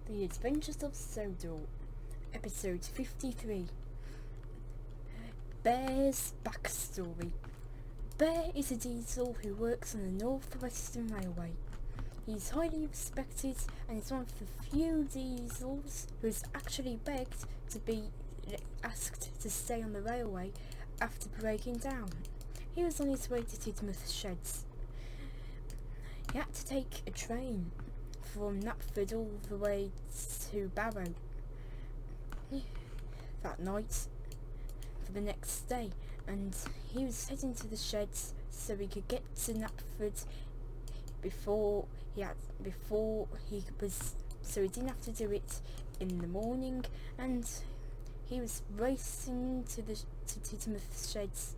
The Adventures of Sodor, Episode 53. Bear's Backstory. Bear is a diesel who works on the North Western Railway. He is highly respected and is one of the few diesels who has actually begged to be asked to stay on the railway after breaking down. He was on his way to Tidmouth Sheds. He had to take a train from Knapford all the way to Barrow that night for the next day, and he was heading to the sheds so he could get to Knapford so he didn't have to do it in the morning, and he was racing to Tidmouth Sheds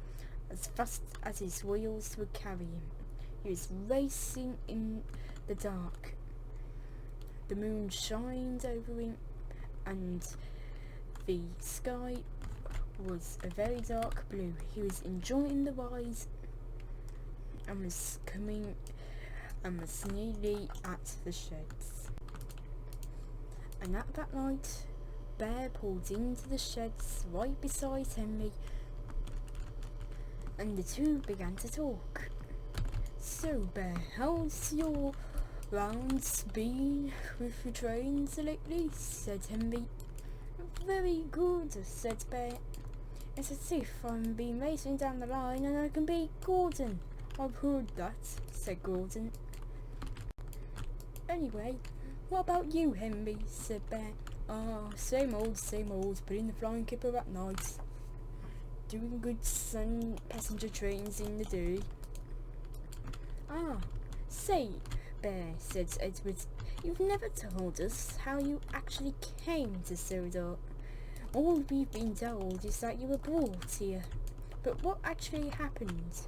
as fast as his wheels would carry him. He was racing in the dark. The moon shined over him and the sky was a very dark blue. He was enjoying the ride and was nearly at the sheds. And at that night, Bear pulled into the sheds right beside Henry, and the two began to talk. "So Bear, how's your rounds been with the trains lately?" said Henry. "Very good," said Bear. "It's as if I'm been racing down the line and I can beat Gordon." "I've heard that," said Gordon. "Anyway, what about you, Henry?" said Bear. Same old, putting the flying kipper at night. Doing goods and passenger trains in the day." Say, Bear," said Edward, "you've never told us how you actually came to Sodor. All we've been told is that you were brought here, but what actually happened?"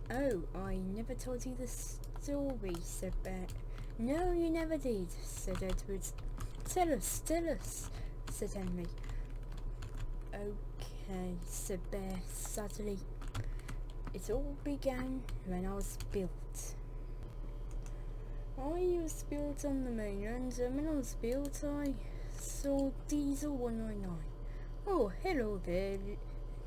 "Oh, I never told you the story," said Bear. "No, you never did," said Edward. Tell us, said Henry. "Okay," said Bear sadly. "It all began when I was built. I was built on the mainland, and when I was built I saw Diesel 199. "Oh, hello there,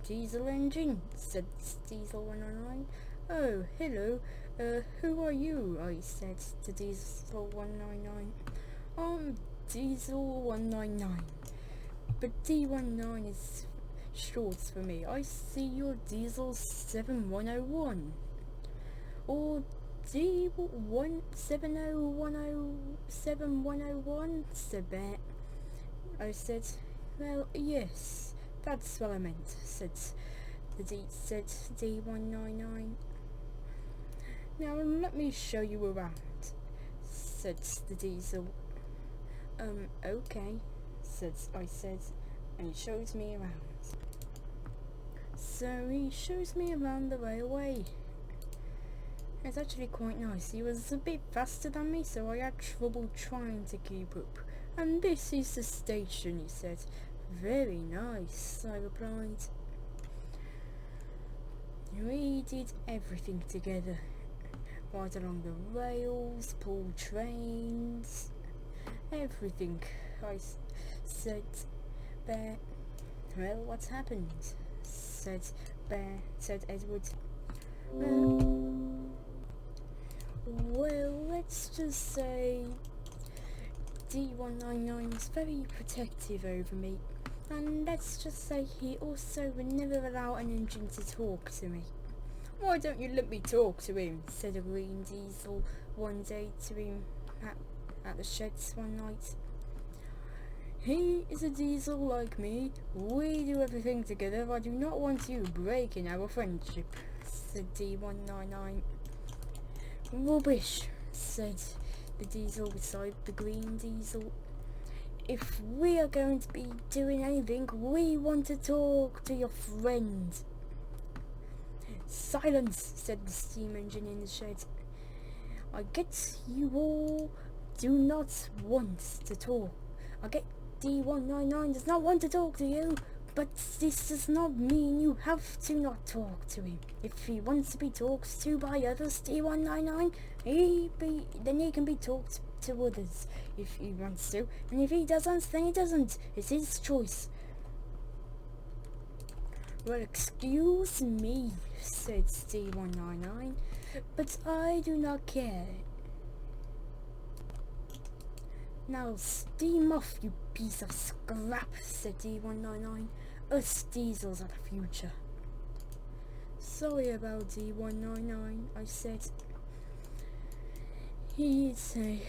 diesel engine," said Diesel 199. "Oh, hello, who are you?" I said to Diesel 199. "I'm Diesel 199, but D19 is short for me. I see you're Diesel 7101. Or D170107101, said Bear. I said, "Well, yes, that's what I meant," said D199. "Now let me show you around," said the Diesel. Okay," I said, and he showed me around. So he shows me around the railway. It's actually quite nice. He was a bit faster than me, so I had trouble trying to keep up. "And this is the station," he said. "Very nice," I replied. We did everything together. Ride along the rails, pull trains, everything. I said, "Bear." "Well, what's happened?" said Edward. Well, let's just say D199 was very protective over me, and let's just say he also would never allow an engine to talk to me." "Why don't you let me talk to him?" said a green diesel one day to him at the sheds one night. "He is a diesel like me. We do everything together. I do not want you breaking our friendship," said D199. "Rubbish," said the diesel beside the green diesel. "If we are going to be doing anything, we want to talk to your friend." "Silence," said the steam engine in the shed. "I get you all do not want to talk. I get D199 does not want to talk to you. But this does not mean you have to not talk to him. If he wants to be talked to by others, D199, then he can be talked to others if he wants to. And if he doesn't, then he doesn't. It's his choice. Well, excuse me, said D199, but I do not care. Now steam off, you piece of scrap, said D199. Us diesels are the future. Sorry about D199, I said. He'd say,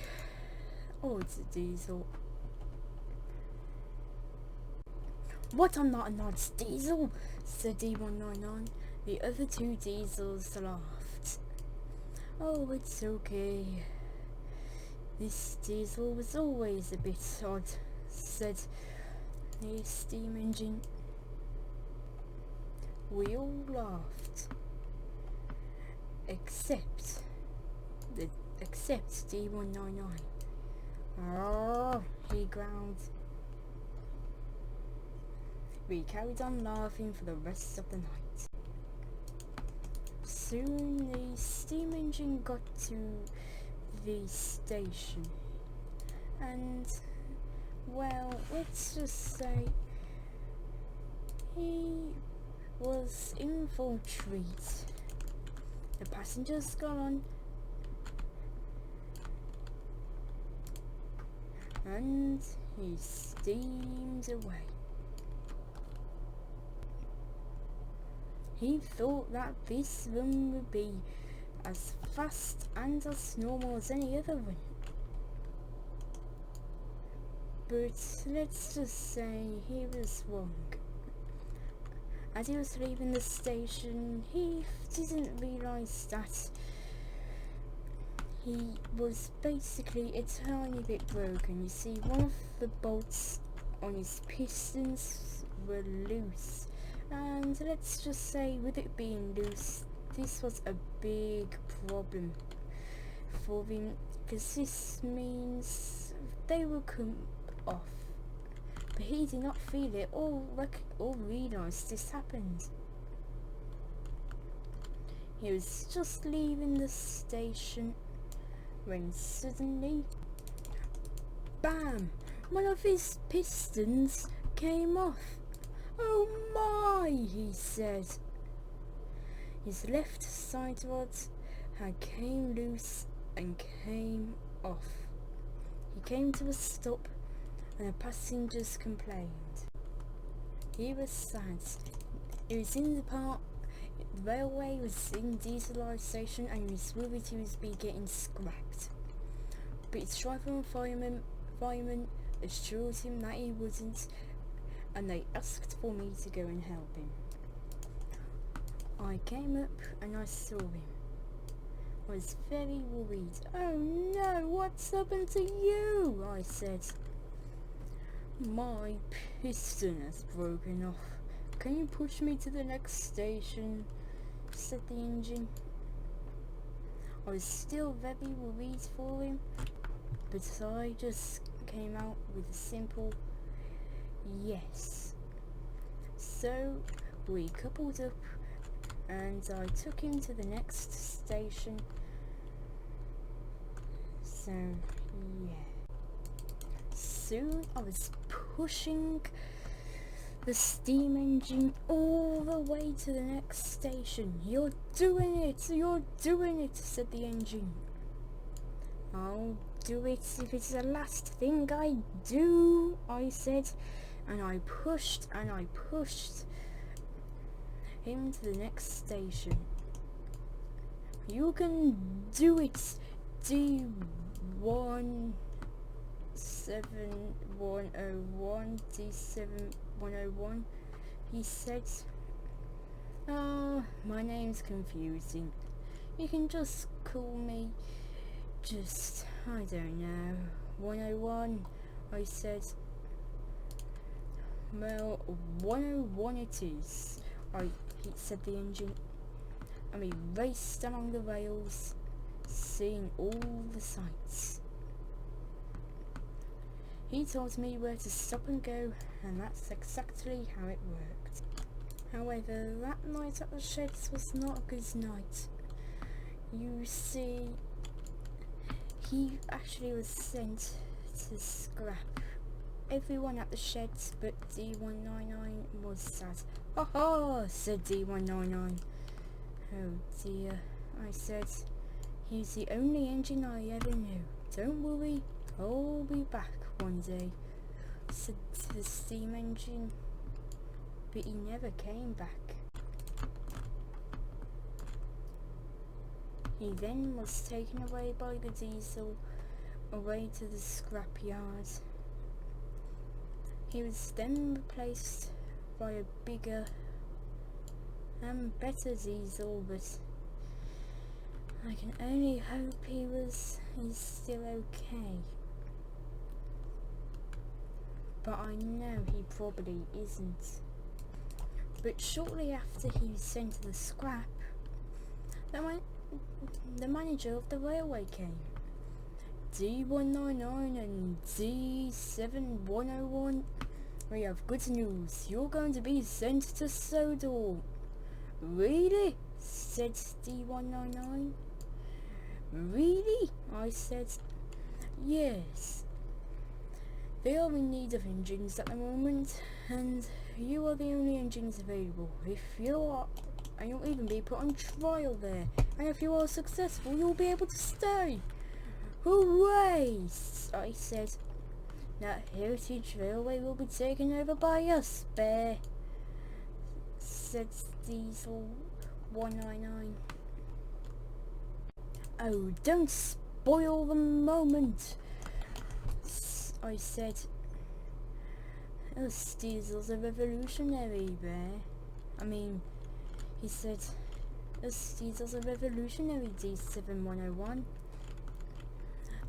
oh, it's a diesel. What, I'm not a nonce diesel, said D199. The other two diesels laughed. Oh, it's okay. This diesel was always a bit odd, said the steam engine. We all laughed. Except D199. Oh, he growled. We carried on laughing for the rest of the night. Soon the steam engine got to the station, and, well, let's just say he was in for a treat. The passengers got on, and he steamed away. He thought that this run would be as fast and as normal as any other run. But let's just say he was wrong. As he was leaving the station, he didn't realise that he was basically a tiny bit broken. You see, one of the bolts on his pistons were loose. And let's just say, with it being loose, this was a big problem for him, because this means they will come off. But he did not feel it or realise this happened. He was just leaving the station when suddenly, bam! One of his pistons came off. Oh my, he said. His left side rod had came loose and came off. He came to a stop and the passengers complained. He was sad. He was in the part, the railway was in dieselisation, and he was worried he was getting scrapped. But his driver and fireman assured him that he wasn't, and they asked for me to go and help him. I came up and I saw him. I was very worried. Oh no, what's happened to you? I said. My piston has broken off. Can you push me to the next station? Said the engine. I was still very worried for him, but I just came out with a simple yes. So we coupled up and I took him to the next station. So yeah, soon I was pushing the steam engine all the way to the next station. You're doing it, said the engine. I'll do it if it's the last thing I do, I said, and I pushed him to the next station. You can do it, D17101, D7101, he said. Oh, my name's confusing. You can just call me I don't know, 101, I said. Well, 101 it is, he said the engine, and we raced along the rails, seeing all the sights. He told me where to stop and go, and that's exactly how it worked. However, that night at the sheds was not a good night. You see, he actually was sent to scrap everyone at the sheds, but D199 was sad. "Ha ha," said D199. "Oh dear," I said. "He's the only engine I ever knew. Don't worry, I'll be back one day," said the steam engine. But he never came back. He then was taken away by the diesel, away to the scrapyard. He was then replaced by a bigger and better diesel, but I can only hope he's still okay. But I know he probably isn't. But shortly after he was sent to the scrap, the manager of the railway came. "D199 and D7101, we have good news. You're going to be sent to Sodor." "Really?" said D199. "Really?" I said. "Yes. They are in need of engines at the moment, and you are the only engines available. If you are, and you'll even be put on trial there, and if you are successful, you'll be able to stay." "Hooray!" I said. "That heritage railway will be taken over by us, Bear," said Diesel 199. "Oh, don't spoil the moment," I said. "Us Diesel's a revolutionary, Bear." He said, "Us Diesel's a revolutionary, D7101.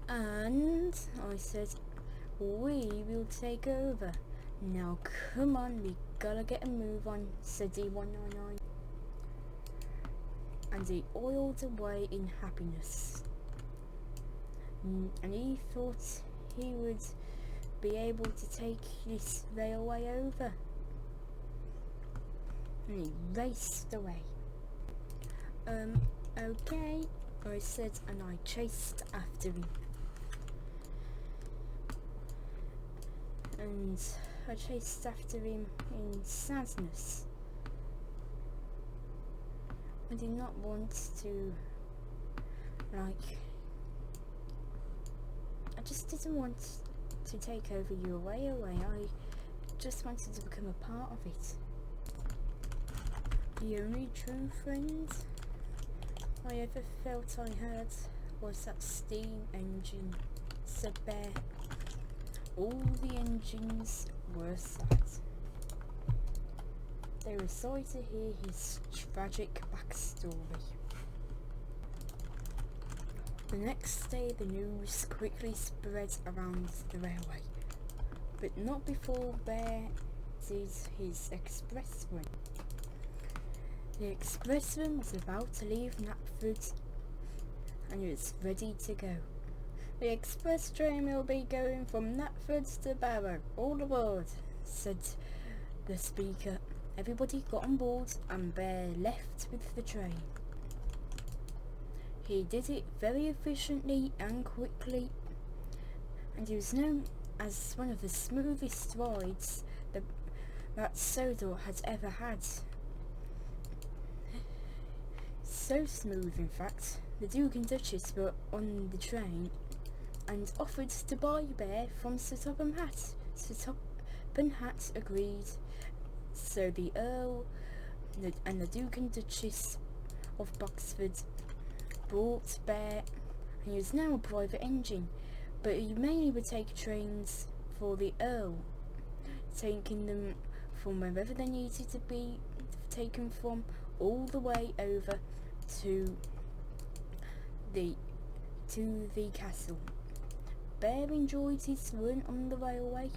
And," I said, "we will take over. Now come on, we gotta get a move on," said D199. And he oiled away in happiness. And he thought he would be able to take this railway over. And he raced away. Okay," I said, and I chased after him. And I chased after him in sadness. I did not want to, I just didn't want to take over your railway. I just wanted to become a part of it. The only true friend I ever felt I had was that steam engine," said Bear. "All the engines were sad. They were sorry to hear his tragic backstory." The next day the news quickly spread around the railway, but not before Bear did his express run. The express run was about to leave Knapford, and it was ready to go. "The express train will be going from Knapford to Barrow. All aboard," said the speaker. Everybody got on board, and Bear left with the train. He did it very efficiently and quickly, and he was known as one of the smoothest rides that Sodor had ever had. So smooth, in fact, the Duke and Duchess were on the train and offered to buy Bear from Sir Topham Hatt. Sir Topham Hatt agreed, so the Earl and the Duke and Duchess of Boxford bought Bear, and he was now a private engine, but he mainly would take trains for the Earl, taking them from wherever they needed to be taken from, all the way over to the castle. Bear enjoyed his run on the railway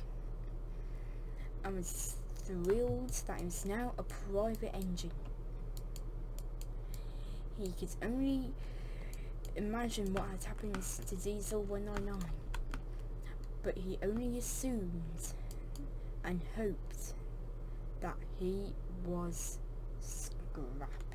and was thrilled that he was now a private engine. He could only imagine what had happened to Diesel 199. but he only assumed and hoped that he was scrapped.